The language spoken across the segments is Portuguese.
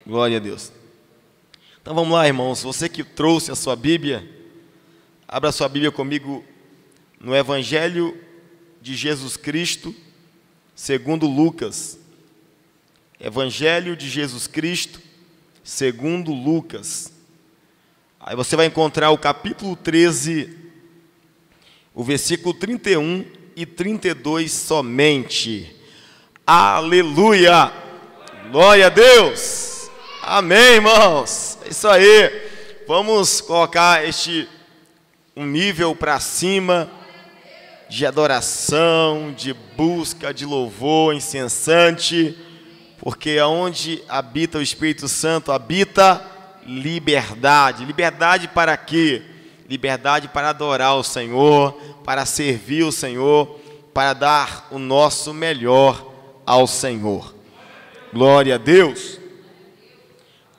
Glória a Deus. Então vamos lá, irmãos. Você que trouxe a sua Bíblia, abra a sua Bíblia comigo no Evangelho de Jesus Cristo, segundo Lucas. Evangelho de Jesus Cristo, segundo Lucas. Aí você vai encontrar o capítulo 13, o versículo 31 e 32 somente. Aleluia! Glória a Deus! Amém, irmãos! É isso aí! Vamos colocar um nível para cima de adoração, de busca, de louvor incessante, porque aonde habita o Espírito Santo, habita liberdade. Liberdade para quê? Liberdade para adorar o Senhor, para servir o Senhor, para dar o nosso melhor ao Senhor. Glória a Deus!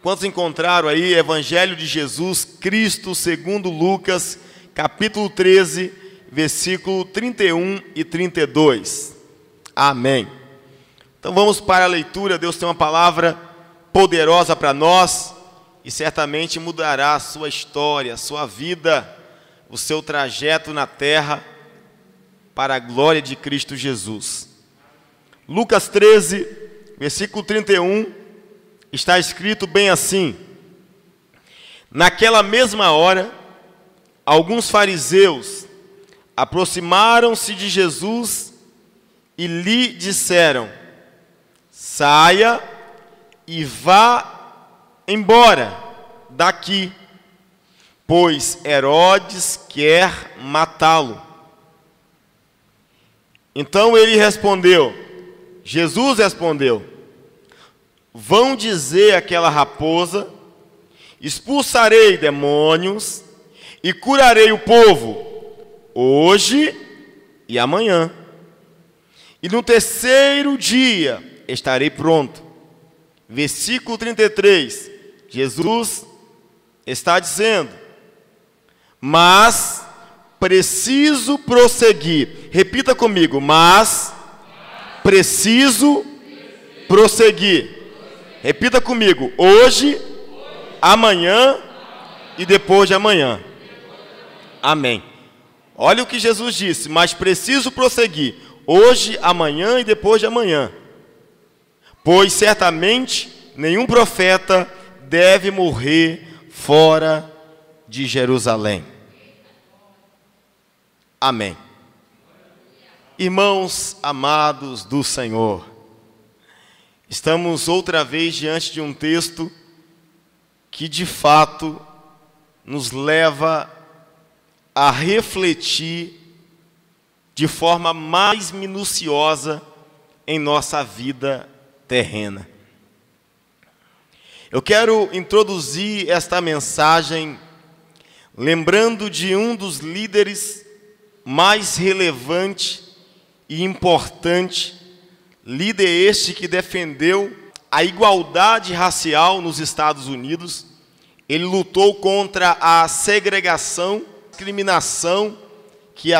Quantos encontraram aí Evangelho de Jesus Cristo segundo Lucas, capítulo 13, versículo 31 e 32. Amém. Então vamos para a leitura. Deus tem uma palavra poderosa para nós e certamente mudará a sua história, a sua vida, o seu trajeto na terra para a glória de Cristo Jesus. Lucas 13, versículo 31, está escrito bem assim: naquela mesma hora, alguns fariseus aproximaram-se de Jesus e lhe disseram: saia e vá embora daqui, pois Herodes quer matá-lo. Então Jesus respondeu: vão dizer àquela raposa: expulsarei demônios e curarei o povo hoje e amanhã, e no terceiro dia estarei pronto. Versículo 33, Jesus está dizendo: mas preciso prosseguir. Repita comigo: mas preciso prosseguir. Repita comigo: hoje, amanhã e depois de amanhã. Amém. Olha o que Jesus disse: mas preciso prosseguir hoje, amanhã e depois de amanhã, pois certamente nenhum profeta deve morrer fora de Jerusalém. Amém. Irmãos amados do Senhor, estamos outra vez diante de um texto que de fato nos leva a refletir de forma mais minuciosa em nossa vida terrena. Eu quero introduzir esta mensagem lembrando de um dos líderes mais relevante e importante, líder este que defendeu a igualdade racial nos Estados Unidos. Ele lutou contra a segregação, discriminação que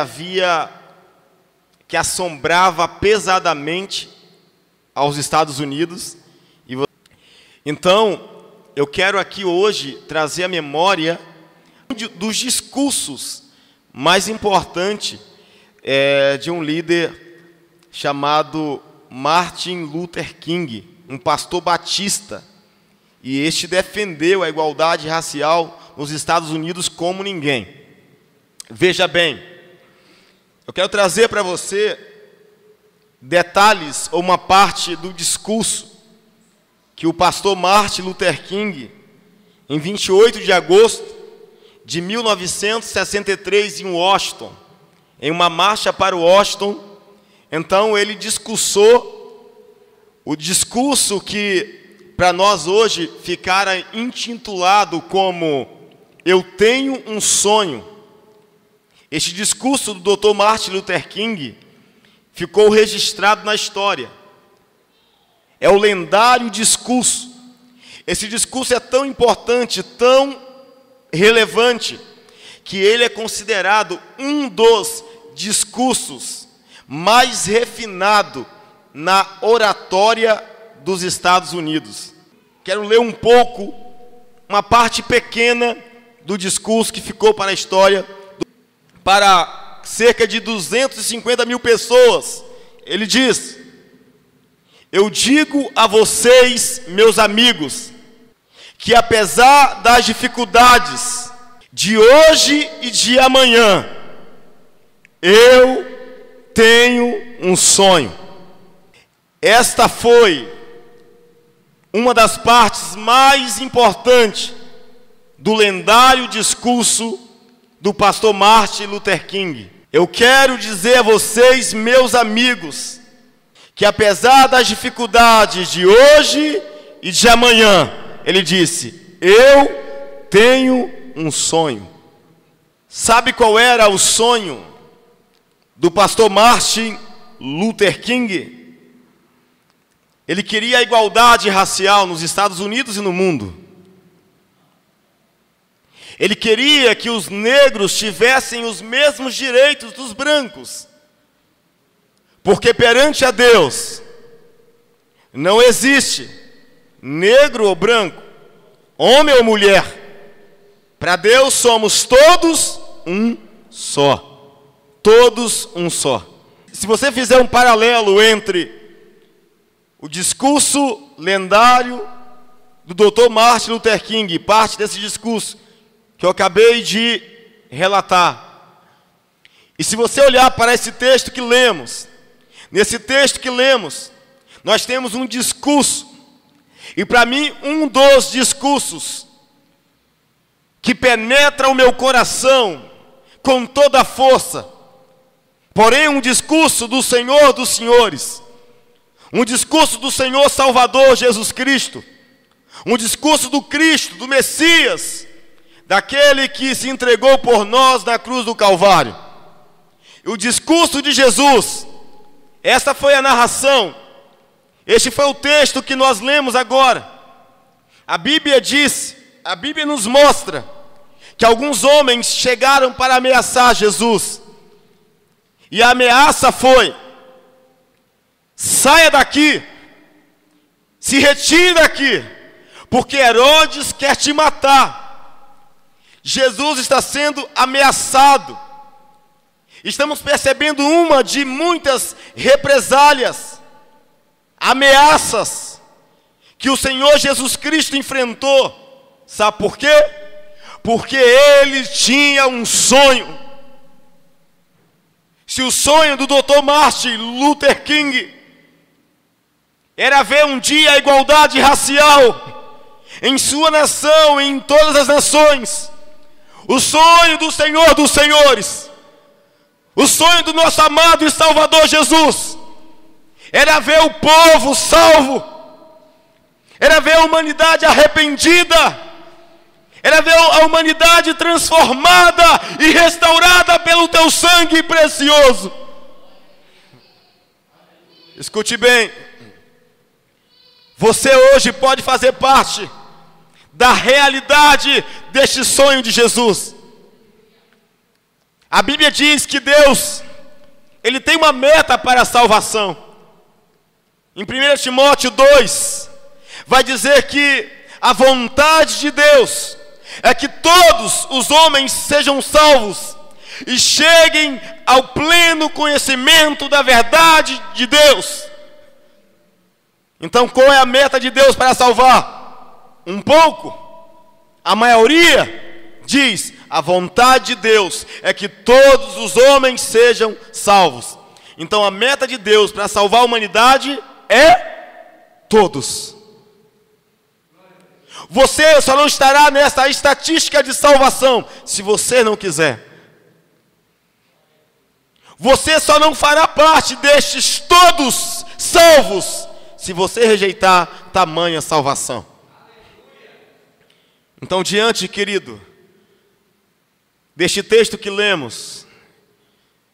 assombrava pesadamente aos Estados Unidos. Então, eu quero aqui hoje trazer a memória dos discursos mais importantes de um líder chamado Martin Luther King, um pastor batista, e este defendeu a igualdade racial nos Estados Unidos como ninguém. Veja bem, eu quero trazer para você detalhes ou uma parte do discurso que o pastor Martin Luther King, em 28 de agosto de 1963, em Washington, em uma marcha para Washington, então ele discursou o discurso que para nós hoje ficara intitulado como Eu Tenho um Sonho. Este discurso do Dr. Martin Luther King ficou registrado na história. É o lendário discurso. Esse discurso é tão importante, tão relevante, que ele é considerado um dos discursos mais refinado na oratória dos Estados Unidos. quero ler um pouco, uma parte pequena do discurso que ficou para a história, para cerca de 250 mil pessoas. Ele diz: eu digo a vocês, meus amigos, que apesar das dificuldades de hoje e de amanhã, eu tenho um sonho. Esta foi uma das partes mais importantes do lendário discurso do pastor Martin Luther King. Eu quero dizer a vocês, meus amigos, que apesar das dificuldades de hoje e de amanhã, ele disse, eu tenho um sonho. Sabe qual era o sonho do pastor Martin Luther King? Ele queria a igualdade racial nos Estados Unidos e no mundo. Ele queria que os negros tivessem os mesmos direitos dos brancos. Porque perante a Deus, não existe negro ou branco, homem ou mulher. Para Deus somos todos um só. Todos um só. Se você fizer um paralelo entre o discurso lendário do Dr. Martin Luther King, parte desse discurso que eu acabei de relatar, e se você olhar para esse texto que lemos, nesse texto que lemos, nós temos um discurso, e para mim um dos discursos que penetra o meu coração com toda a força, porém um discurso do Senhor dos Senhores, um discurso do Senhor Salvador Jesus Cristo, um discurso do Cristo, do Messias, daquele que se entregou por nós na cruz do Calvário. O discurso de Jesus, esta foi a narração, este foi o texto que nós lemos agora. A Bíblia diz, a Bíblia nos mostra que alguns homens chegaram para ameaçar Jesus. E a ameaça foi: saia daqui, se retire daqui, porque Herodes quer te matar. Jesus está sendo ameaçado. Estamos percebendo uma de muitas represálias, ameaças que o Senhor Jesus Cristo enfrentou. Sabe por quê? Porque ele tinha um sonho. Se o sonho do Dr. Martin Luther King era ver um dia a igualdade racial em sua nação e em todas as nações, o sonho do Senhor dos Senhores, o sonho do nosso amado e Salvador Jesus, era ver o povo salvo, era ver a humanidade arrependida, era ver a humanidade transformada e restaurada pelo teu sangue precioso. Escute bem, você hoje pode fazer parte da realidade deste sonho de Jesus. A Bíblia diz que Deus, Ele tem uma meta para a salvação. Em 1 Timóteo 2, vai dizer que a vontade de Deus é que todos os homens sejam salvos e cheguem ao pleno conhecimento da verdade de Deus. Então, qual é a meta de Deus para salvar? Um pouco? A maioria diz: a vontade de Deus é que todos os homens sejam salvos. Então a meta de Deus para salvar a humanidade é todos. Você só não estará nessa estatística de salvação se você não quiser. Você só não fará parte destes todos salvos se você rejeitar tamanha salvação. Então, diante, querido, deste texto que lemos,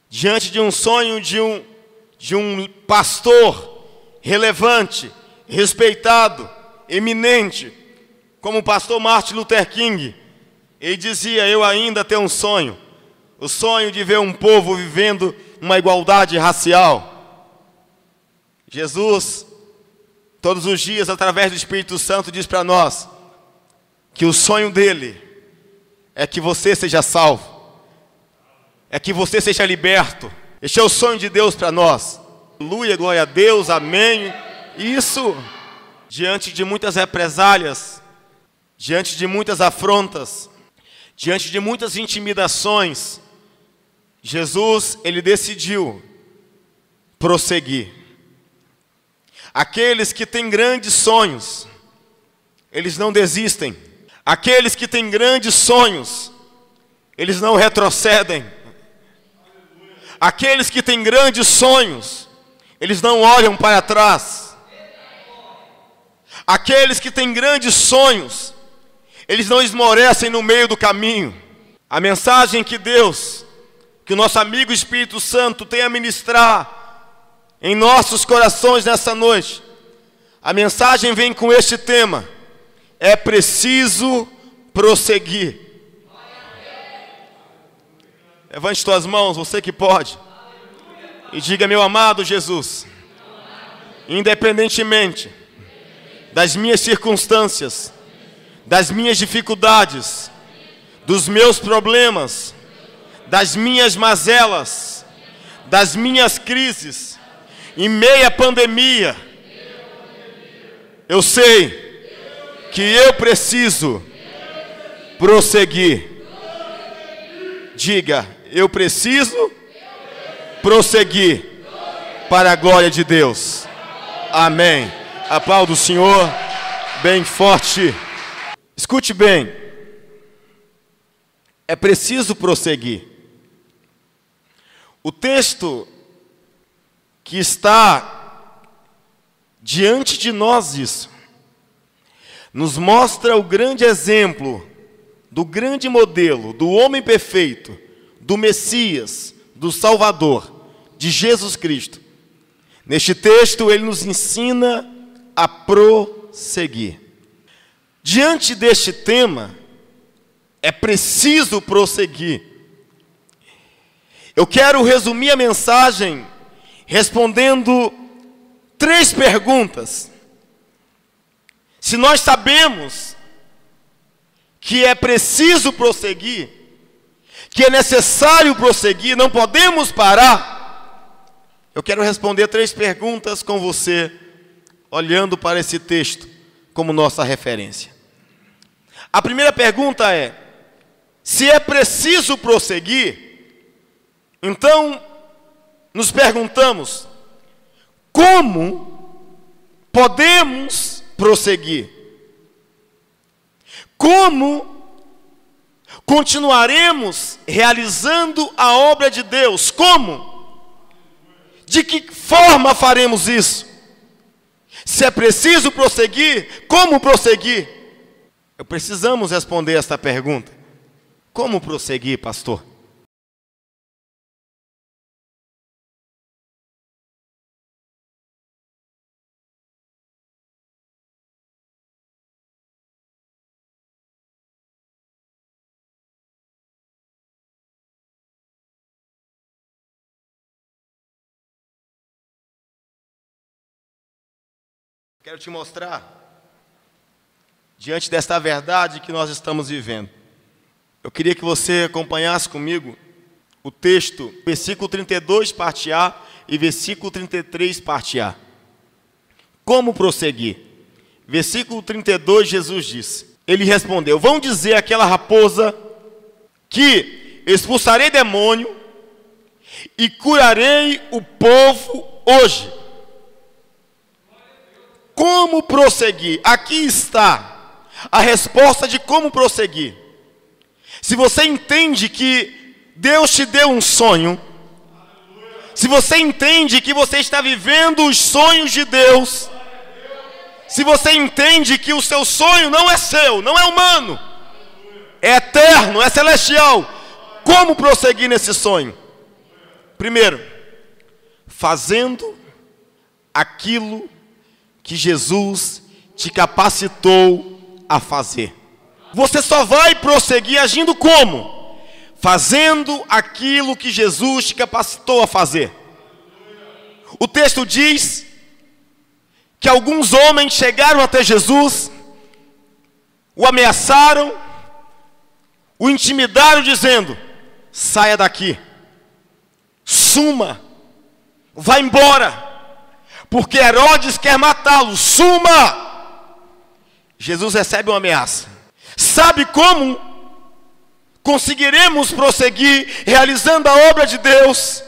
diante de um sonho de um pastor relevante, respeitado, eminente, como o pastor Martin Luther King, ele dizia: eu ainda tenho um sonho, o sonho de ver um povo vivendo uma igualdade racial. Jesus todos os dias, através do Espírito Santo, diz para nós que o sonho dele é que você seja salvo, é que você seja liberto. Este é o sonho de Deus para nós. Aleluia, glória a Deus, amém. Isso, diante de muitas represálias, diante de muitas afrontas, diante de muitas intimidações, Jesus, ele decidiu prosseguir. Aqueles que têm grandes sonhos, eles não desistem. Aqueles que têm grandes sonhos, eles não retrocedem. Aqueles que têm grandes sonhos, eles não olham para trás. Aqueles que têm grandes sonhos, eles não esmorecem no meio do caminho. A mensagem que Deus, que o nosso amigo Espírito Santo tem a ministrar em nossos corações nessa noite, a mensagem vem com este tema: é preciso prosseguir. Levante tuas mãos, você que pode, e diga: meu amado Jesus, independentemente das minhas circunstâncias, das minhas dificuldades, dos meus problemas, das minhas mazelas, das minhas crises, em meio à pandemia, eu sei que eu preciso prosseguir. Diga: eu preciso prosseguir para a glória de Deus. Amém. Aplauda o Senhor bem forte. Escute bem. É preciso prosseguir. O texto que está diante de nós, isso, nos mostra o grande exemplo do grande modelo, do homem perfeito, do Messias, do Salvador, de Jesus Cristo. Neste texto, ele nos ensina a prosseguir. Diante deste tema, é preciso prosseguir. Eu quero resumir a mensagem respondendo 3 perguntas. Se nós sabemos que é preciso prosseguir, que é necessário prosseguir, não podemos parar, eu quero responder 3 perguntas com você, olhando para esse texto como nossa referência. A primeira pergunta é: se é preciso prosseguir, então nos perguntamos, como podemos prosseguir? Como continuaremos realizando a obra de Deus? Como? De que forma faremos isso? Se é preciso prosseguir, como prosseguir? Precisamos responder esta pergunta. Como prosseguir, pastor? Quero te mostrar, diante desta verdade que nós estamos vivendo. Eu queria que você acompanhasse comigo o texto, versículo 32, parte A, e versículo 33, parte A. Como prosseguir? Versículo 32, Jesus disse. Ele respondeu: vão dizer àquela raposa que expulsarei demônio e curarei o povo hoje. Como prosseguir? Aqui está a resposta de como prosseguir. Se você entende que Deus te deu um sonho, se você entende que você está vivendo os sonhos de Deus, se você entende que o seu sonho não é seu, não é humano, é eterno, é celestial, como prosseguir nesse sonho? Primeiro, fazendo aquilo que Jesus te capacitou a fazer. Você só vai prosseguir agindo como? Fazendo aquilo que Jesus te capacitou a fazer. O texto diz que alguns homens chegaram até Jesus, o ameaçaram, o intimidaram dizendo: saia daqui, suma, vá embora, porque Herodes quer matá-lo, suma. Jesus recebe uma ameaça. Sabe como conseguiremos prosseguir realizando a obra de Deus?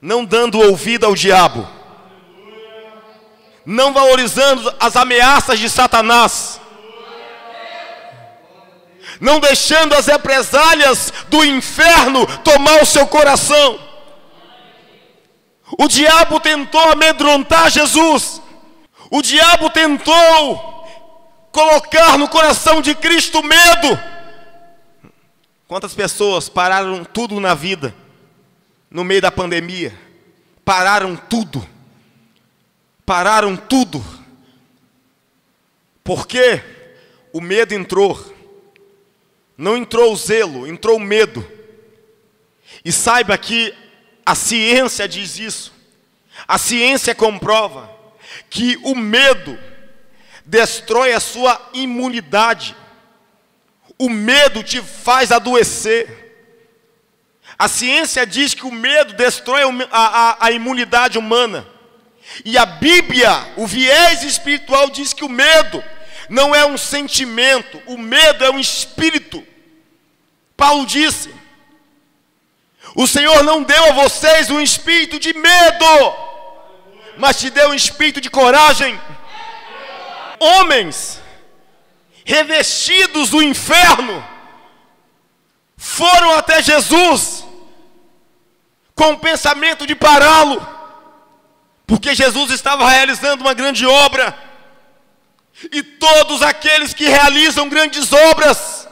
Não dando ouvido ao diabo, não valorizando as ameaças de Satanás, não deixando as represálias do inferno tomar o seu coração. O diabo tentou amedrontar Jesus, o diabo tentou colocar no coração de Cristo medo. Quantas pessoas pararam tudo na vida, no meio da pandemia? Pararam tudo. Pararam tudo. Porque o medo entrou. Não entrou o zelo, entrou o medo. E saiba que a ciência diz isso. A ciência comprova que o medo destrói a sua imunidade. O medo te faz adoecer. A ciência diz que o medo destrói a imunidade humana. E a Bíblia, o viés espiritual, diz que o medo não é um sentimento, o medo é um espírito. Paulo disse: o Senhor não deu a vocês um espírito de medo, mas te deu um espírito de coragem. Homens revestidos do inferno foram até Jesus com o pensamento de pará-lo, porque Jesus estava realizando uma grande obra, e todos aqueles que realizam grandes obras,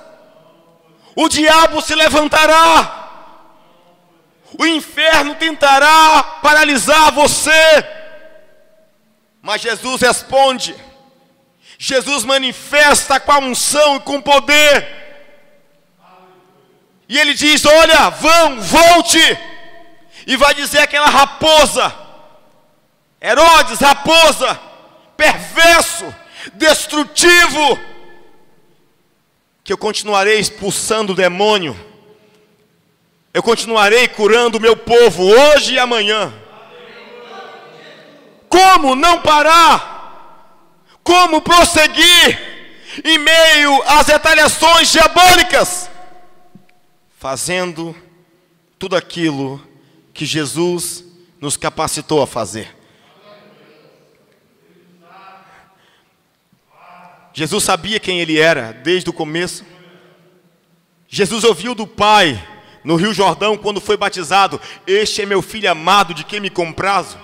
o diabo se levantará, o inferno tentará paralisar você, mas Jesus responde. Jesus manifesta com a unção e com poder. E ele diz: olha, volte. E vai dizer aquela raposa, Herodes, raposa, perverso, destrutivo, que eu continuarei expulsando o demônio. Eu continuarei curando o meu povo hoje e amanhã. Como não parar? Como prosseguir em meio às retaliações diabólicas? Fazendo tudo aquilo que Jesus nos capacitou a fazer. Jesus sabia quem ele era desde o começo. Jesus ouviu do Pai no Rio Jordão quando foi batizado: este é meu filho amado, de quem me comprazo.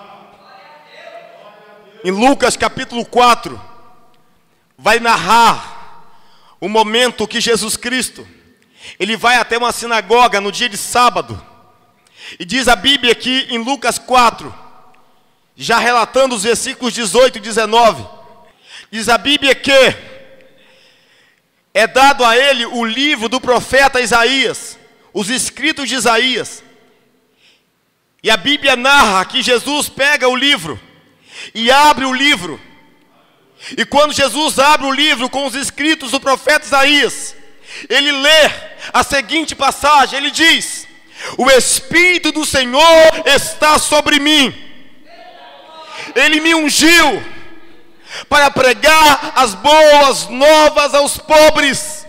Em Lucas capítulo 4, vai narrar o momento que Jesus Cristo, ele vai até uma sinagoga no dia de sábado, e diz a Bíblia que em Lucas 4, já relatando os versículos 18 e 19, diz a Bíblia que é dado a ele o livro do profeta Isaías, os escritos de Isaías, e a Bíblia narra que Jesus pega o livro e abre o livro. E quando Jesus abre o livro com os escritos do profeta Isaías, ele lê a seguinte passagem, ele diz: o Espírito do Senhor está sobre mim, ele me ungiu para pregar as boas novas aos pobres,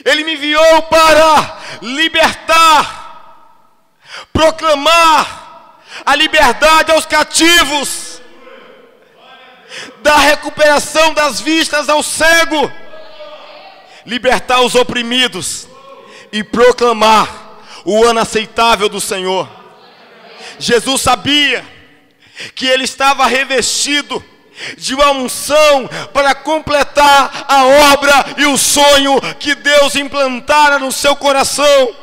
ele me enviou para libertar, proclamar a liberdade aos cativos, dar recuperação das vistas ao cego, libertar os oprimidos e proclamar o ano aceitável do Senhor. Jesus sabia que ele estava revestido de uma unção para completar a obra e o sonho que Deus implantara no seu coração.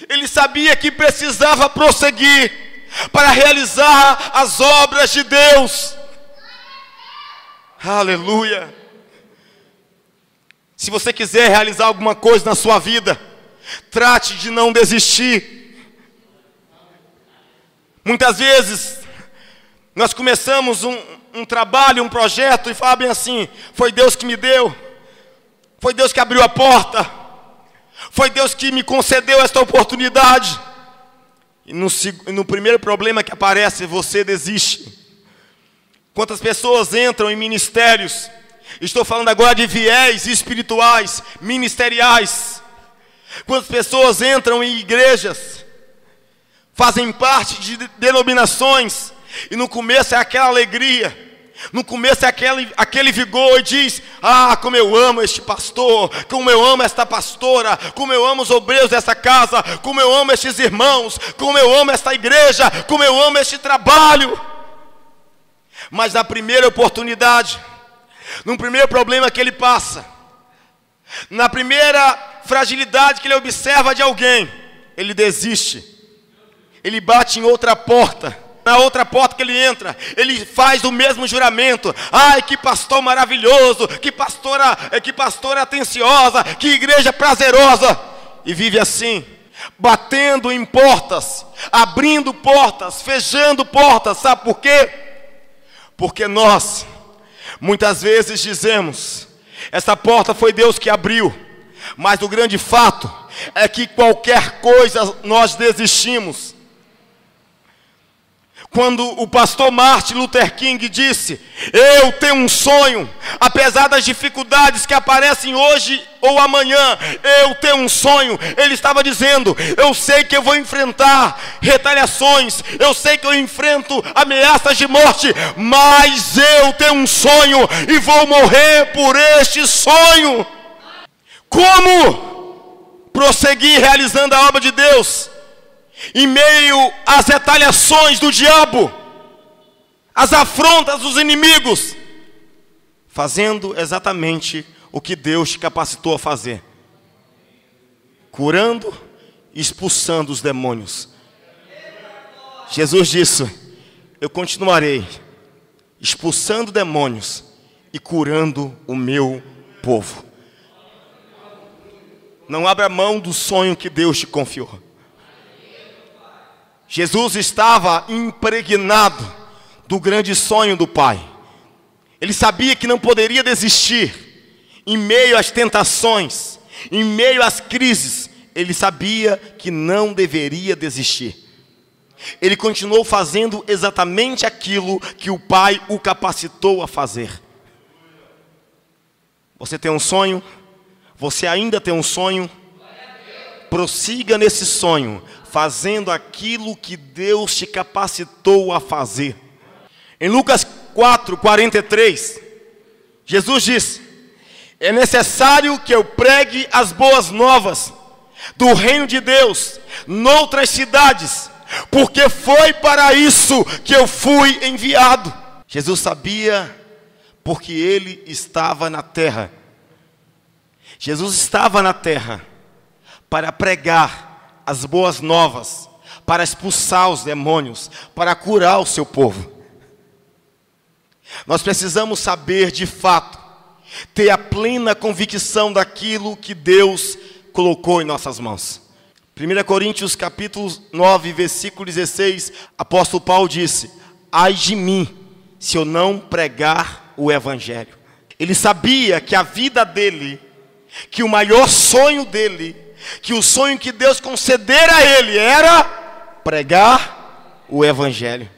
Ele sabia que precisava prosseguir para realizar as obras de Deus. Aleluia. Se você quiser realizar alguma coisa na sua vida, trate de não desistir. Muitas vezes nós começamos um trabalho, um projeto e falamos bem assim: foi Deus que me deu, foi Deus que abriu a porta, foi Deus que me concedeu esta oportunidade. E no primeiro problema que aparece, você desiste. Quantas pessoas entram em ministérios, estou falando agora de viés espirituais, ministeriais. Quantas pessoas entram em igrejas, fazem parte de denominações, e no começo é aquela alegria, no começo é aquele vigor, e diz: ah, como eu amo este pastor, como eu amo esta pastora, como eu amo os obreiros dessa casa, como eu amo estes irmãos, como eu amo esta igreja, como eu amo este trabalho. Mas na primeira oportunidade, no primeiro problema que ele passa, na primeira fragilidade que ele observa de alguém, ele desiste. Ele bate em outra porta. Na outra porta que ele entra, ele faz o mesmo juramento: ai, que pastor maravilhoso, que pastora atenciosa, que igreja prazerosa. E vive assim, batendo em portas, abrindo portas, fechando portas. Sabe por quê? Porque nós muitas vezes dizemos: essa porta foi Deus que abriu. Mas o grande fato é que qualquer coisa nós desistimos. Quando o pastor Martin Luther King disse: eu tenho um sonho, apesar das dificuldades que aparecem hoje ou amanhã, eu tenho um sonho. Ele estava dizendo: eu sei que eu vou enfrentar retaliações, eu sei que eu enfrento ameaças de morte, mas eu tenho um sonho e vou morrer por este sonho. Como prosseguir realizando a obra de Deus em meio às retaliações do diabo, as afrontas dos inimigos? Fazendo exatamente o que Deus te capacitou a fazer: curando e expulsando os demônios. Jesus disse: eu continuarei expulsando demônios e curando o meu povo. Não abra mão do sonho que Deus te confiou. Jesus estava impregnado do grande sonho do Pai. Ele sabia que não poderia desistir em meio às tentações, em meio às crises. Ele sabia que não deveria desistir. Ele continuou fazendo exatamente aquilo que o Pai o capacitou a fazer. Você tem um sonho? Você ainda tem um sonho? Prossiga nesse sonho, fazendo aquilo que Deus te capacitou a fazer. Em Lucas 4:43, Jesus disse: é necessário que eu pregue as boas novas do reino de Deus noutras cidades, porque foi para isso que eu fui enviado. Jesus sabia, porque ele estava na terra. Jesus estava na terra para pregar as boas novas, para expulsar os demônios, para curar o seu povo. Nós precisamos saber de fato, ter a plena convicção daquilo que Deus colocou em nossas mãos. 1 Coríntios capítulo 9, versículo 16, apóstolo Paulo disse: ai de mim, se eu não pregar o evangelho. Ele sabia que a vida dele, que o maior sonho dele, que o sonho que Deus concedera a ele era pregar o evangelho.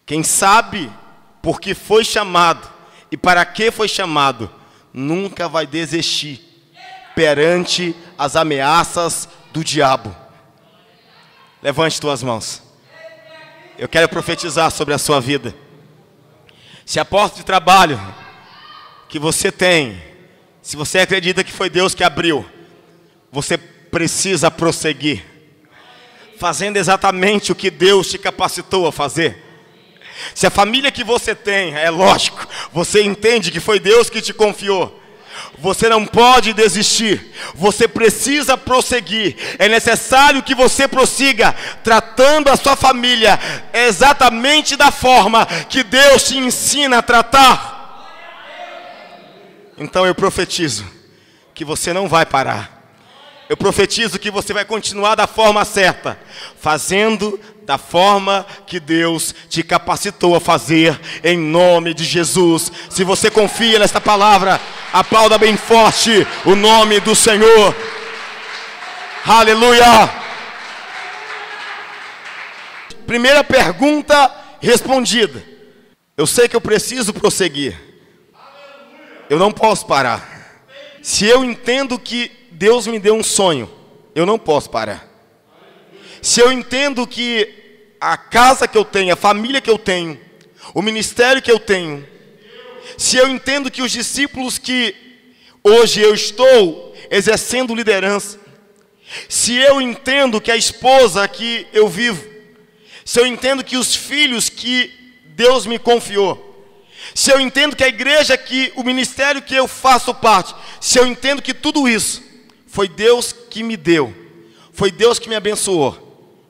Quem sabe por que foi chamado e para que foi chamado, nunca vai desistir perante as ameaças do diabo. Levante tuas mãos. Eu quero profetizar sobre a sua vida. Se a porta de trabalho que você tem, se você acredita que foi Deus que abriu, você precisa prosseguir, fazendo exatamente o que Deus te capacitou a fazer. Se a família que você tem, é lógico, você entende que foi Deus que te confiou, você não pode desistir, você precisa prosseguir. É necessário que você prossiga, tratando a sua família exatamente da forma que Deus te ensina a tratar. Então eu profetizo que você não vai parar, Eu profetizo que você vai continuar da forma certa, fazendo da forma que Deus te capacitou a fazer, em nome de Jesus. Se você confia nesta palavra, aplauda bem forte o nome do Senhor. Aleluia! Primeira pergunta respondida. Eu sei que eu preciso prosseguir. Eu não posso parar. Se eu entendo que Deus me deu um sonho, eu não posso parar. Se eu entendo que a casa que eu tenho, a família que eu tenho, o ministério que eu tenho, se eu entendo que os discípulos que hoje eu estou exercendo liderança, se eu entendo que a esposa que eu vivo, se eu entendo que os filhos que Deus me confiou, se eu entendo que a igreja, que o ministério que eu faço parte, se eu entendo que tudo isso foi Deus que me deu, foi Deus que me abençoou,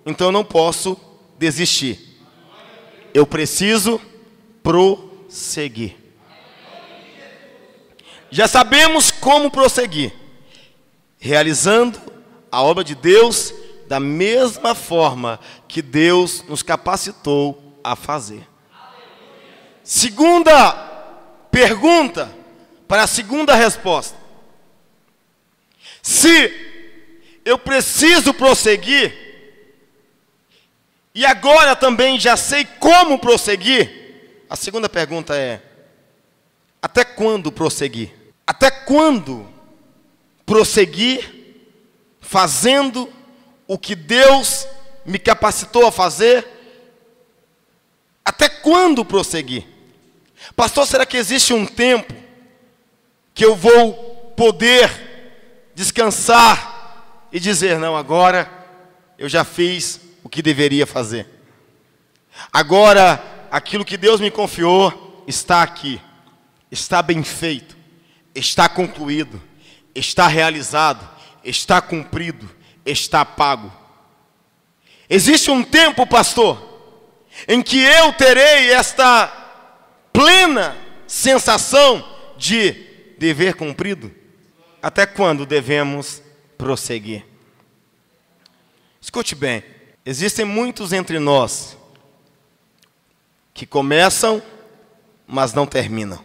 então eu não posso desistir. Eu preciso prosseguir. Já sabemos como prosseguir, realizando a obra de Deus da mesma forma que Deus nos capacitou a fazer. Segunda pergunta para a segunda resposta. Se eu preciso prosseguir, e agora também já sei como prosseguir, a segunda pergunta é: até quando prosseguir? Até quando prosseguir fazendo o que Deus me capacitou a fazer? Até quando prosseguir? Pastor, será que existe um tempo que eu vou poder descansar e dizer, não, agora eu já fiz o que deveria fazer. Agora, aquilo que Deus me confiou está aqui, está bem feito, está concluído, está realizado, está cumprido, está pago. Existe um tempo, pastor, em que eu terei esta plena sensação de dever cumprido? Até quando devemos prosseguir? Escute bem, existem muitos entre nós que começam, mas não terminam.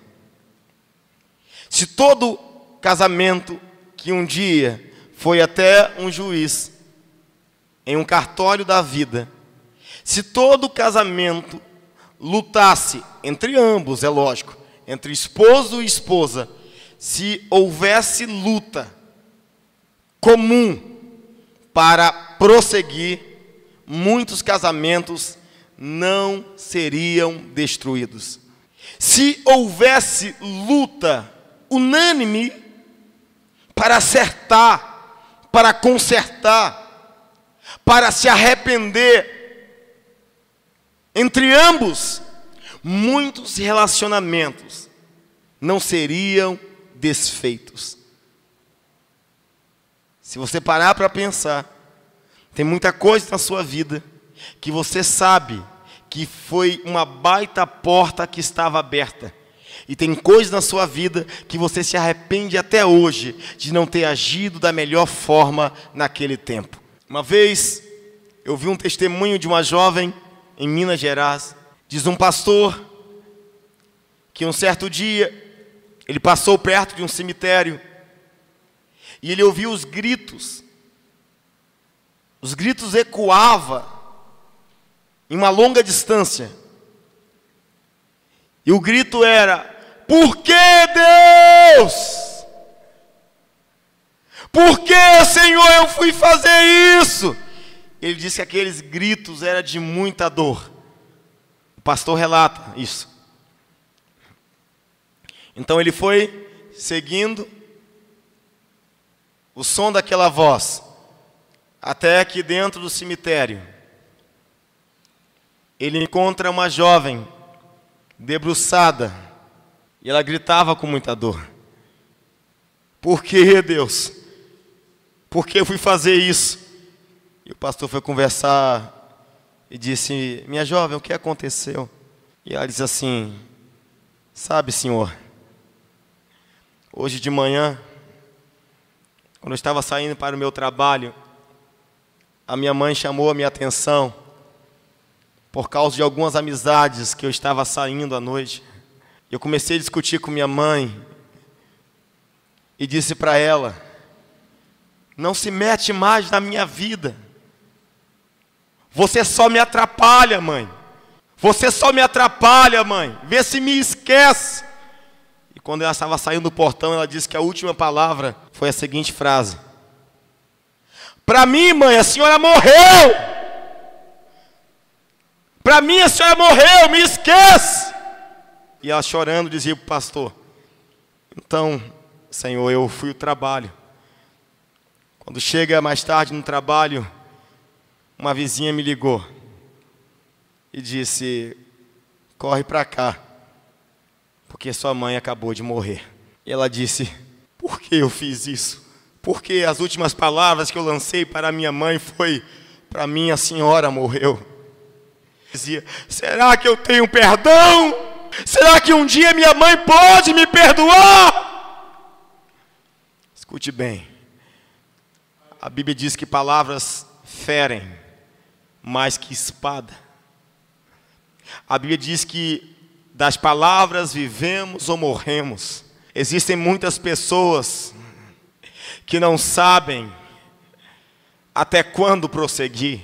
Se todo casamento que um dia foi até um juiz, em um cartório da vida, se todo casamento lutasse entre ambos, é lógico, entre esposo e esposa, se houvesse luta comum para prosseguir, muitos casamentos não seriam destruídos. Se houvesse luta unânime para acertar, para consertar, para se arrepender entre ambos, muitos relacionamentos não seriam desfeitos. Se você parar para pensar, tem muita coisa na sua vida que você sabe que foi uma baita porta que estava aberta. E tem coisas na sua vida que você se arrepende até hoje de não ter agido da melhor forma naquele tempo. Uma vez eu vi um testemunho de uma jovem em Minas Gerais. Diz um pastor que um certo dia ele passou perto de um cemitério e ele ouviu os gritos. Os gritos ecoavam em uma longa distância. E o grito era: por que Deus? Por que, Senhor, eu fui fazer isso? Ele disse que aqueles gritos eram de muita dor. O pastor relata isso. Então ele foi seguindo o som daquela voz até que dentro do cemitério ele encontra uma jovem debruçada e ela gritava com muita dor: por que, Deus? Por que eu fui fazer isso? E o pastor foi conversar e disse: minha jovem, o que aconteceu? E ela disse assim: sabe, senhor, hoje de manhã Quando eu estava saindo para o meu trabalho, a minha mãe chamou a minha atenção por causa de algumas amizades que eu estava saindo à noite. Eu comecei a discutir com minha mãe e disse para ela: não se mete mais na minha vida. Você só me atrapalha, mãe. Você só me atrapalha, mãe. Vê se me esquece. E quando ela estava saindo do portão, ela disse que a última palavra foi a seguinte frase: para mim, mãe, a senhora morreu. Para mim, a senhora morreu, me esquece. E ela chorando dizia para o pastor: então, Senhor, eu fui ao trabalho. Quando chega mais tarde no trabalho, uma vizinha me ligou e disse: corre para cá, porque sua mãe acabou de morrer. E ela disse: por que eu fiz isso? Porque as últimas palavras que eu lancei para a minha mãe foi: para mim a senhora morreu. Dizia: será que eu tenho perdão? Será que um dia minha mãe pode me perdoar? Escute bem, a Bíblia diz que palavras ferem mais que espada. A Bíblia diz que das palavras vivemos ou morremos. Existem muitas pessoas que não sabem até quando prosseguir.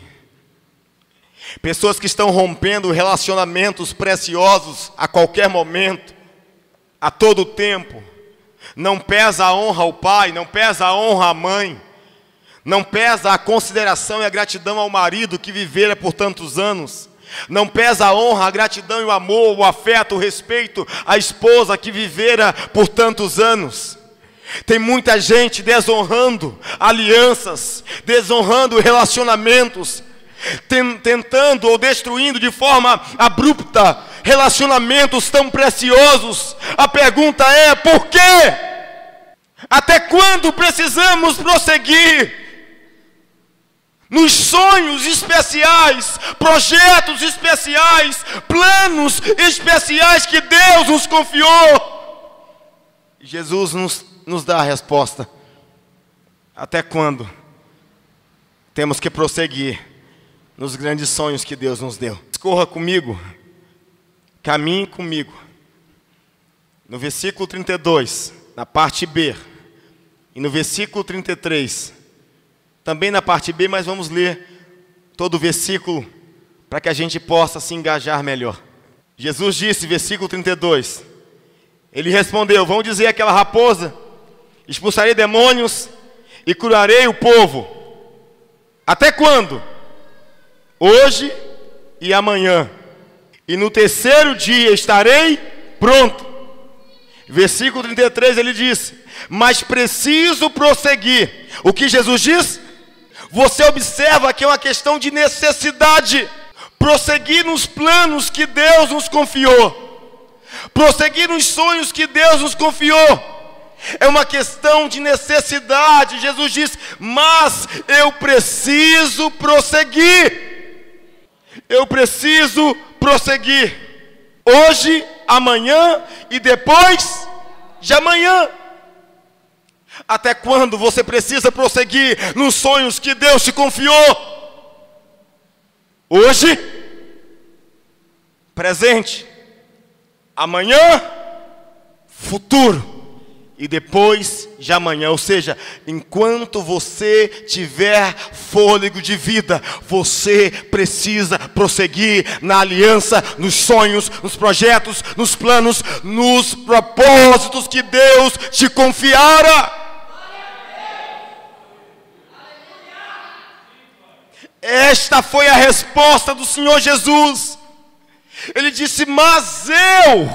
Pessoas que estão rompendo relacionamentos preciosos a qualquer momento, a todo tempo. Não pesa a honra ao pai, não pesa a honra à mãe, não pesa a consideração e a gratidão ao marido que vivera por tantos anos. Não pesa a honra, a gratidão e o amor, o afeto, o respeito à esposa que vivera por tantos anos. Tem muita gente desonrando alianças, desonrando relacionamentos, tentando ou destruindo de forma abrupta relacionamentos tão preciosos. A pergunta é: por quê? Até quando precisamos prosseguir nos sonhos especiais, projetos especiais, planos especiais que Deus nos confiou? Jesus nos dá a resposta. Até quando temos que prosseguir nos grandes sonhos que Deus nos deu? Escorra comigo, caminhe comigo. No versículo 32, na parte B, e no versículo 33, também na parte B, mas vamos ler todo o versículo para que a gente possa se engajar melhor. Jesus disse, versículo 32, ele respondeu: vão dizer àquela raposa: expulsarei demônios e curarei o povo. Até quando? Hoje e amanhã. E no terceiro dia estarei pronto. Versículo 33 ele disse: mas preciso prosseguir. O que Jesus diz? Você observa que é uma questão de necessidade. Prosseguir nos planos que Deus nos confiou, prosseguir nos sonhos que Deus nos confiou, é uma questão de necessidade. Jesus diz: mas eu preciso prosseguir. Eu preciso prosseguir. Hoje, amanhã e depois de amanhã. Até quando você precisa prosseguir nos sonhos que Deus te confiou? Hoje, presente, amanhã, futuro e depois de amanhã. Ou seja, enquanto você tiver fôlego de vida, você precisa prosseguir na aliança, nos sonhos, nos projetos, nos planos, nos propósitos que Deus te confiara. Esta foi a resposta do Senhor Jesus. Ele disse: mas eu,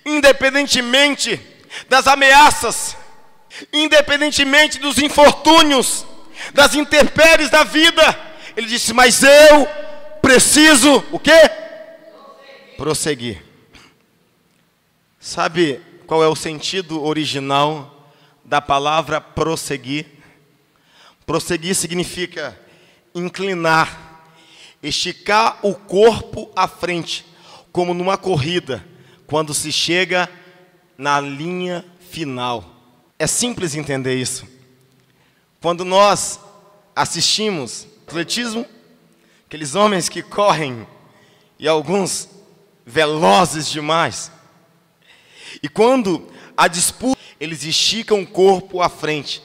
independentemente das ameaças, independentemente dos infortúnios, das intempéries da vida, ele disse: mas eu preciso o quê? Prosseguir. Sabe qual é o sentido original da palavra prosseguir? Prosseguir significa inclinar, esticar o corpo à frente, como numa corrida, quando se chega na linha final. É simples entender isso. Quando nós assistimos atletismo, aqueles homens que correm, e alguns velozes demais, e quando a disputa, eles esticam o corpo à frente,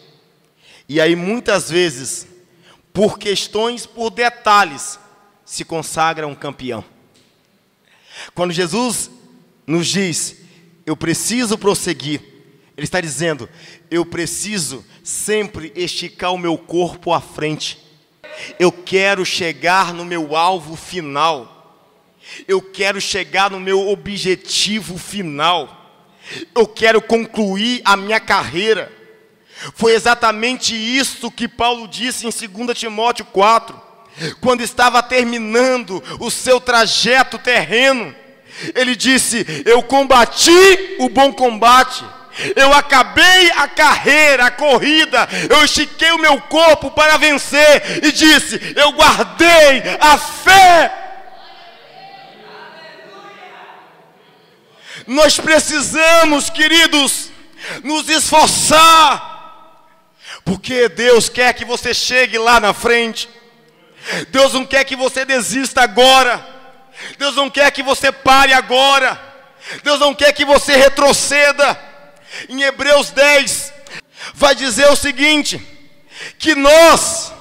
e aí muitas vezes, por questões, por detalhes, se consagra um campeão. Quando Jesus nos diz, eu preciso prosseguir, Ele está dizendo, eu preciso sempre esticar o meu corpo à frente. Eu quero chegar no meu alvo final. Eu quero chegar no meu objetivo final. Eu quero concluir a minha carreira. Foi exatamente isso que Paulo disse em 2 Timóteo 4, quando estava terminando o seu trajeto terreno. Ele disse, eu combati o bom combate, eu acabei a carreira, a corrida, eu estiquei o meu corpo para vencer, e disse, eu guardei a fé. Nós precisamos, queridos, nos esforçar, porque Deus quer que você chegue lá na frente. Deus não quer que você desista agora. Deus não quer que você pare agora. Deus não quer que você retroceda. Em Hebreus 10, vai dizer o seguinte, que nós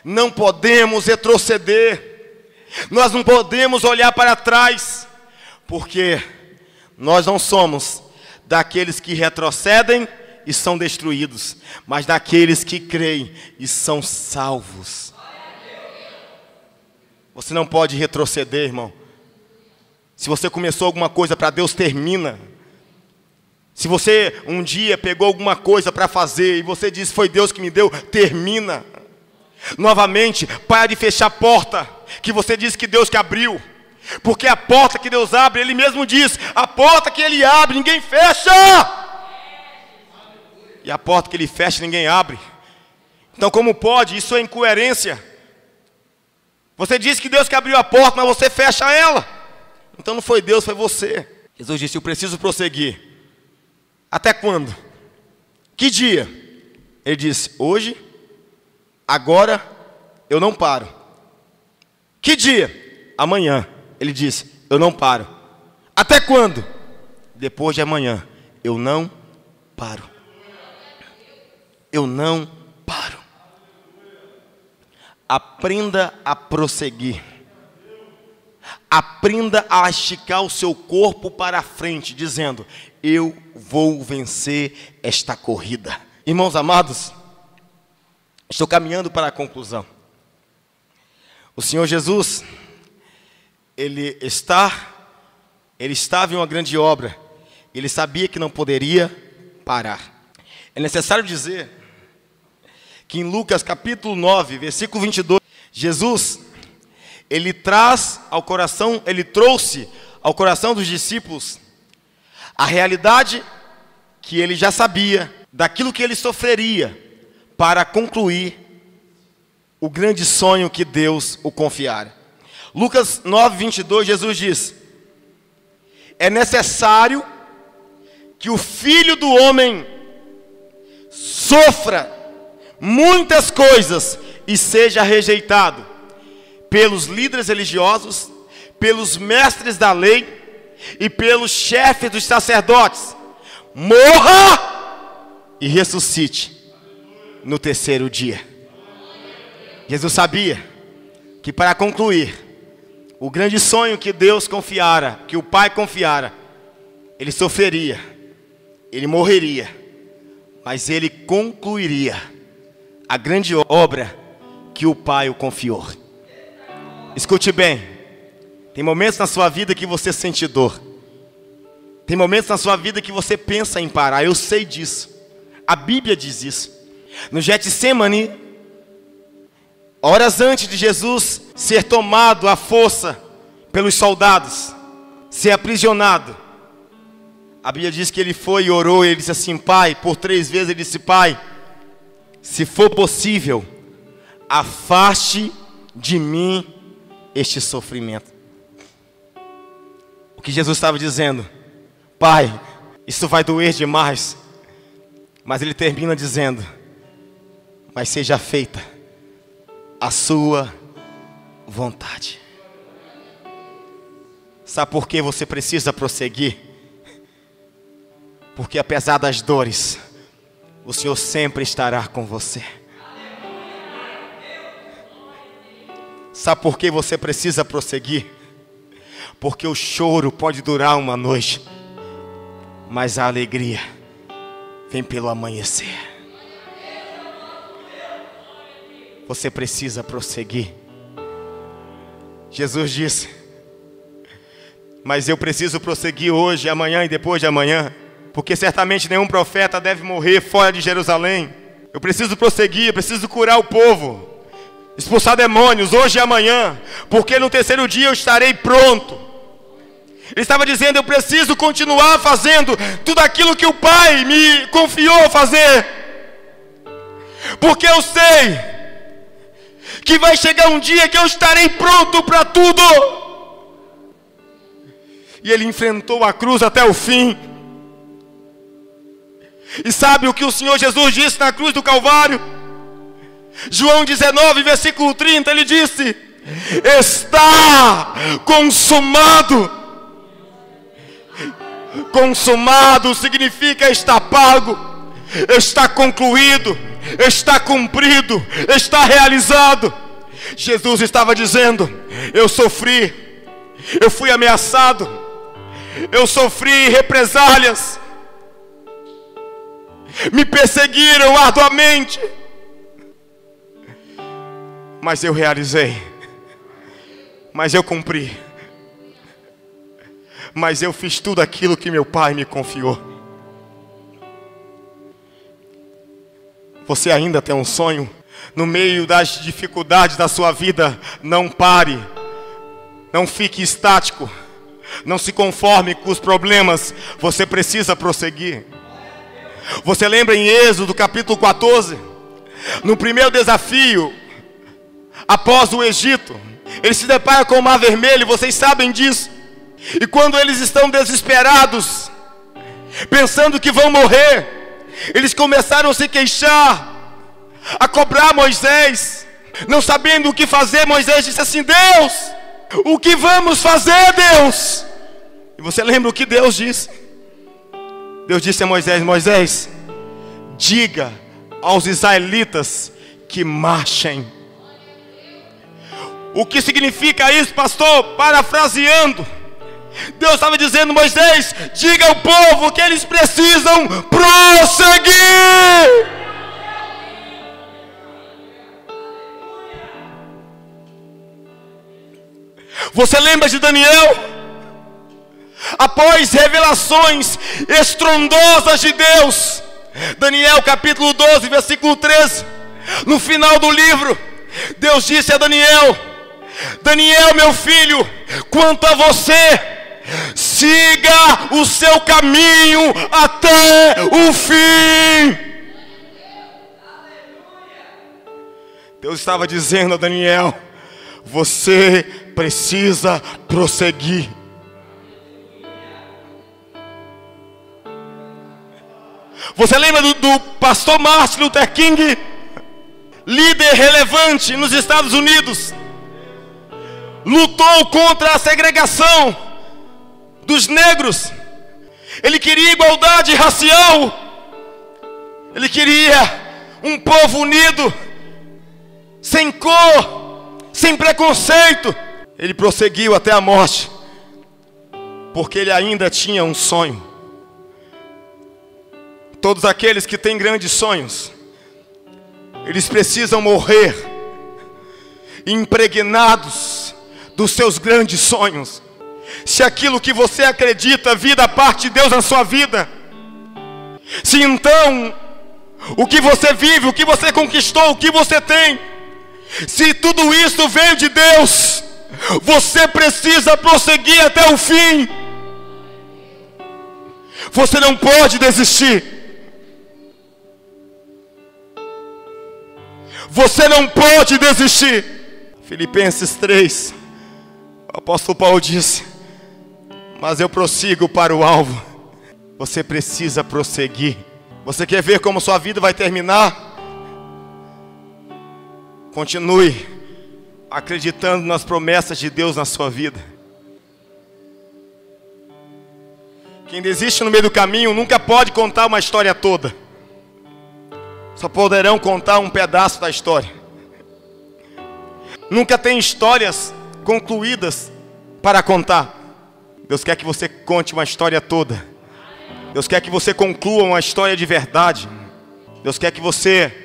não podemos retroceder. Nós não podemos olhar para trás, porque nós não somos daqueles que retrocedem e são destruídos, mas daqueles que creem e são salvos. Você não pode retroceder, irmão. Se você começou alguma coisa para Deus, termina. Se você um dia pegou alguma coisa para fazer e você disse, foi Deus que me deu, termina. Novamente, para de fechar a porta que você disse que Deus que abriu. Porque a porta que Deus abre, Ele mesmo diz, a porta que Ele abre, ninguém fecha. E a porta que Ele fecha, ninguém abre. Então como pode? Isso é incoerência. Você disse que Deus que abriu a porta, mas você fecha ela. Então não foi Deus, foi você. Jesus disse, eu preciso prosseguir. Até quando? Que dia? Ele disse, hoje, agora, eu não paro. Que dia? Amanhã. Ele disse, eu não paro. Até quando? Depois de amanhã. Eu não paro. Eu não paro. Aprenda a prosseguir. Aprenda a esticar o seu corpo para a frente, dizendo, eu vou vencer esta corrida. Irmãos amados, estou caminhando para a conclusão. O Senhor Jesus, Ele estava em uma grande obra. Ele sabia que não poderia parar. É necessário dizer que em Lucas capítulo 9, versículo 22, Jesus, Ele trouxe ao coração dos discípulos a realidade que Ele já sabia, daquilo que Ele sofreria para concluir o grande sonho que Deus o confiara. Lucas 9, 22, Jesus diz, é necessário que o Filho do Homem sofra muitas coisas e seja rejeitado pelos líderes religiosos, pelos mestres da lei e pelos chefes dos sacerdotes, morra e ressuscite no terceiro dia. Jesus sabia que para concluir o grande sonho que Deus confiara, que o Pai confiara, Ele sofreria, Ele morreria, mas Ele concluiria a grande obra que o Pai o confiou. Escute bem, tem momentos na sua vida que você sente dor. Tem momentos na sua vida que você pensa em parar, eu sei disso. A Bíblia diz isso. No Getsemane, horas antes de Jesus ser tomado à força pelos soldados, ser aprisionado, a Bíblia diz que ele foi e orou, e ele disse assim, Pai, por 3 vezes ele disse, Pai, se for possível, afaste de mim este sofrimento. O que Jesus estava dizendo, Pai, isso vai doer demais. Mas Ele termina dizendo, mas seja feita a sua vontade. Sabe por que você precisa prosseguir? Porque apesar das dores, o Senhor sempre estará com você. Sabe por que você precisa prosseguir? Porque o choro pode durar uma noite, mas a alegria vem pelo amanhecer. Você precisa prosseguir. Jesus disse: mas eu preciso prosseguir hoje, amanhã e depois de amanhã, porque certamente nenhum profeta deve morrer fora de Jerusalém. Eu preciso prosseguir, eu preciso curar o povo, expulsar demônios hoje e amanhã, porque no terceiro dia eu estarei pronto. Ele estava dizendo: eu preciso continuar fazendo tudo aquilo que o Pai me confiou fazer, porque eu sei que vai chegar um dia que eu estarei pronto para tudo. E ele enfrentou a cruz até o fim. E sabe o que o Senhor Jesus disse na cruz do Calvário? João 19, versículo 30, ele disse: está consumado. Consumado significa está pago, está concluído, está cumprido, está realizado. Jesus estava dizendo: eu sofri, eu fui ameaçado, eu sofri represálias, me perseguiram arduamente, mas eu realizei, mas eu cumpri, mas eu fiz tudo aquilo que meu Pai me confiou. Você ainda tem um sonho? No meio das dificuldades da sua vida, não pare, não fique estático, não se conforme com os problemas, você precisa prosseguir. Você lembra em Êxodo capítulo 14, no primeiro desafio, após o Egito, eles se deparam com o Mar Vermelho, vocês sabem disso. E quando eles estão desesperados, pensando que vão morrer, eles começaram a se queixar, a cobrar Moisés. Não sabendo o que fazer, Moisés disse assim: Deus, o que vamos fazer, Deus? E você lembra o que Deus disse? Deus disse a Moisés: Moisés, diga aos israelitas que marchem. O que significa isso, pastor? Parafraseando, Deus estava dizendo: Moisés, diga ao povo que eles precisam prosseguir. Você lembra de Daniel? Após revelações estrondosas de Deus, Daniel capítulo 12, versículo 13, no final do livro, Deus disse a Daniel: Daniel, meu filho, quanto a você, siga o seu caminho até o fim. Deus estava dizendo a Daniel: você precisa prosseguir. Você lembra do pastor Martin Luther King, líder relevante nos Estados Unidos? Lutou contra a segregação dos negros. Ele queria igualdade racial. Ele queria um povo unido, sem cor, sem preconceito. Ele prosseguiu até a morte, porque ele ainda tinha um sonho. Todos aqueles que têm grandes sonhos, eles precisam morrer impregnados dos seus grandes sonhos. Se aquilo que você acredita vir da parte de Deus na sua vida, se então o que você vive, o que você conquistou, o que você tem, se tudo isso veio de Deus, você precisa prosseguir até o fim. Você não pode desistir. Você não pode desistir. Filipenses 3, o apóstolo Paulo disse: mas eu prossigo para o alvo. Você precisa prosseguir. Você quer ver como sua vida vai terminar? Continue acreditando nas promessas de Deus na sua vida. Quem desiste no meio do caminho nunca pode contar uma história toda. Só poderão contar um pedaço da história. Nunca tem histórias concluídas para contar. Deus quer que você conte uma história toda. Deus quer que você conclua uma história de verdade. Deus quer que você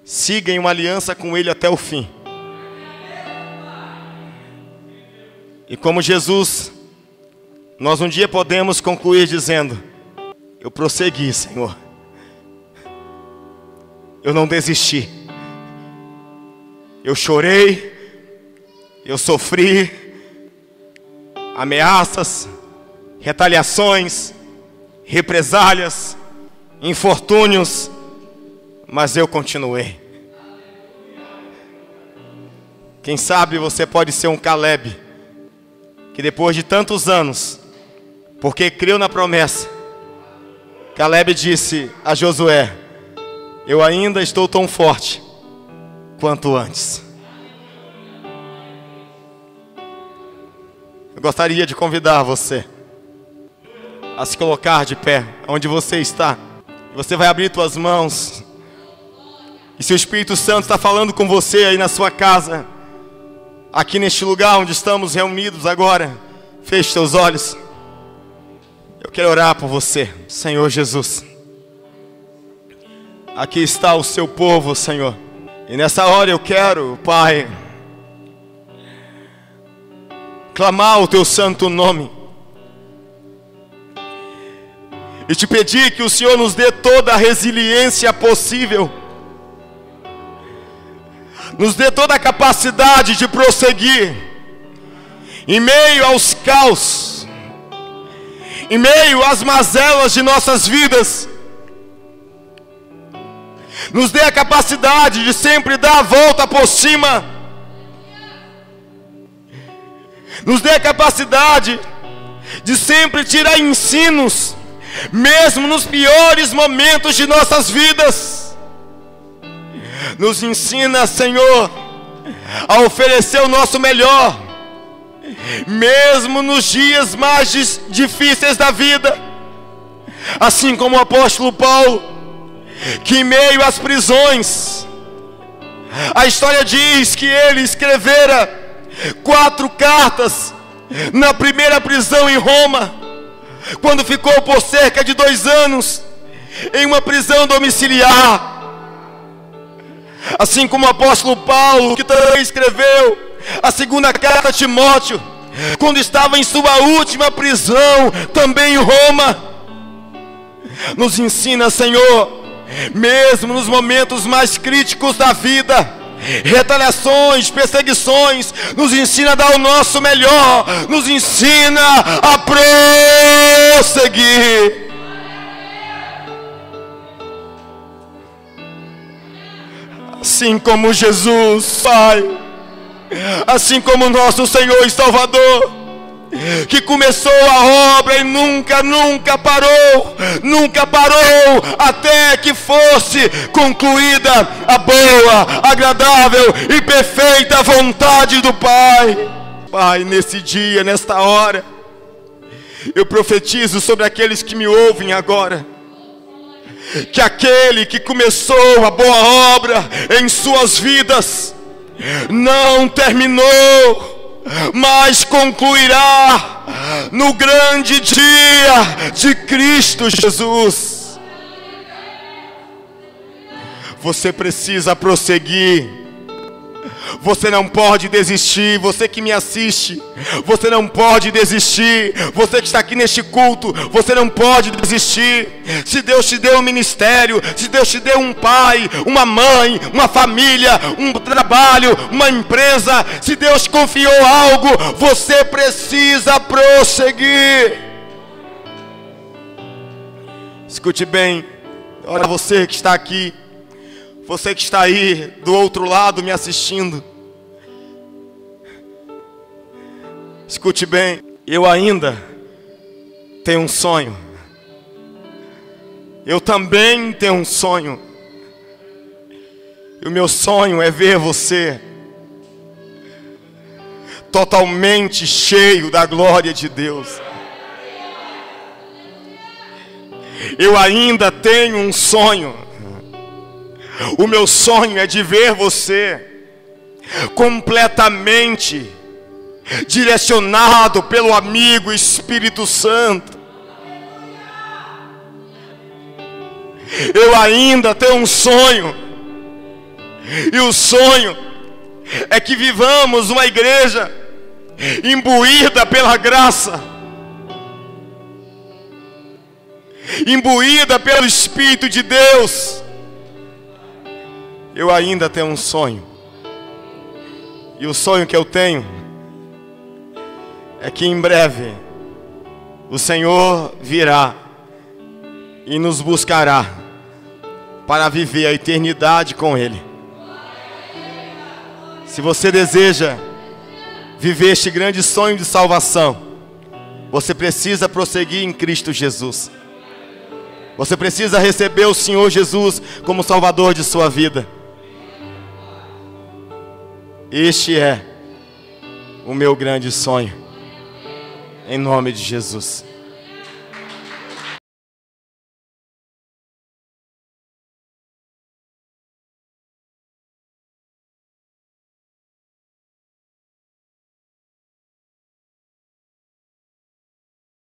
siga em uma aliança com Ele até o fim. E como Jesus, nós um dia podemos concluir dizendo: eu prossegui, Senhor. Eu não desisti. Eu chorei, eu sofri ameaças, retaliações, represálias, infortúnios, mas eu continuei. Quem sabe você pode ser um Caleb, que depois de tantos anos, porque creu na promessa, Caleb disse a Josué: eu ainda estou tão forte quanto antes. Eu gostaria de convidar você a se colocar de pé onde você está. Você vai abrir suas mãos. E se o Espírito Santo está falando com você aí na sua casa, aqui neste lugar onde estamos reunidos agora, feche seus olhos. Eu quero orar por você. Senhor Jesus, aqui está o seu povo, Senhor. E nessa hora eu quero, Pai, clamar o teu santo nome e te pedir que o Senhor nos dê toda a resiliência possível, nos dê toda a capacidade de prosseguir em meio aos caos, em meio às mazelas de nossas vidas. Nos dê a capacidade de sempre dar a volta por cima. Nos dê a capacidade de sempre tirar ensinos, mesmo nos piores momentos de nossas vidas. Nos ensina, Senhor, a oferecer o nosso melhor, mesmo nos dias mais difíceis da vida. Assim como o apóstolo Paulo, que em meio às prisões, a história diz que ele escrevera 4 cartas na primeira prisão em Roma, quando ficou por cerca de 2 anos em uma prisão domiciliar. Assim como o apóstolo Paulo, que também escreveu a 2ª carta a Timóteo, quando estava em sua última prisão, também em Roma. Nos ensina, Senhor, mesmo nos momentos mais críticos da vida, retaliações, perseguições, nos ensina a dar o nosso melhor, nos ensina a prosseguir. Assim como Jesus, Pai, assim como nosso Senhor e Salvador, que começou a obra e nunca parou até que fosse concluída a boa, agradável e perfeita vontade do Pai. Pai, nesse dia, nesta hora, eu profetizo sobre aqueles que me ouvem agora, que aquele que começou a boa obra em suas vidas não terminou, mas concluirá no grande dia de Cristo Jesus. Você precisa prosseguir. Você não pode desistir. Você que me assiste, você não pode desistir. Você que está aqui neste culto, você não pode desistir. Se Deus te deu um ministério, se Deus te deu um pai, uma mãe, uma família, um trabalho, uma empresa, se Deus confiou algo, você precisa prosseguir. Escute bem. Olha, você que está aqui, você que está aí do outro lado me assistindo, escute bem. Eu ainda tenho um sonho. Eu também tenho um sonho. E o meu sonho é ver você totalmente cheio da glória de Deus. Eu ainda tenho um sonho. O meu sonho é de ver você completamente direcionado pelo amigo Espírito Santo. Eu ainda tenho um sonho. E o sonho é que vivamos uma igreja imbuída pela graça, imbuída pelo Espírito de Deus. Eu ainda tenho um sonho. E o sonho que eu tenho é que em breve o Senhor virá e nos buscará para viver a eternidade com Ele. Se você deseja viver este grande sonho de salvação, você precisa prosseguir em Cristo Jesus. Você precisa receber o Senhor Jesus como Salvador de sua vida. Este é o meu grande sonho, em nome de Jesus.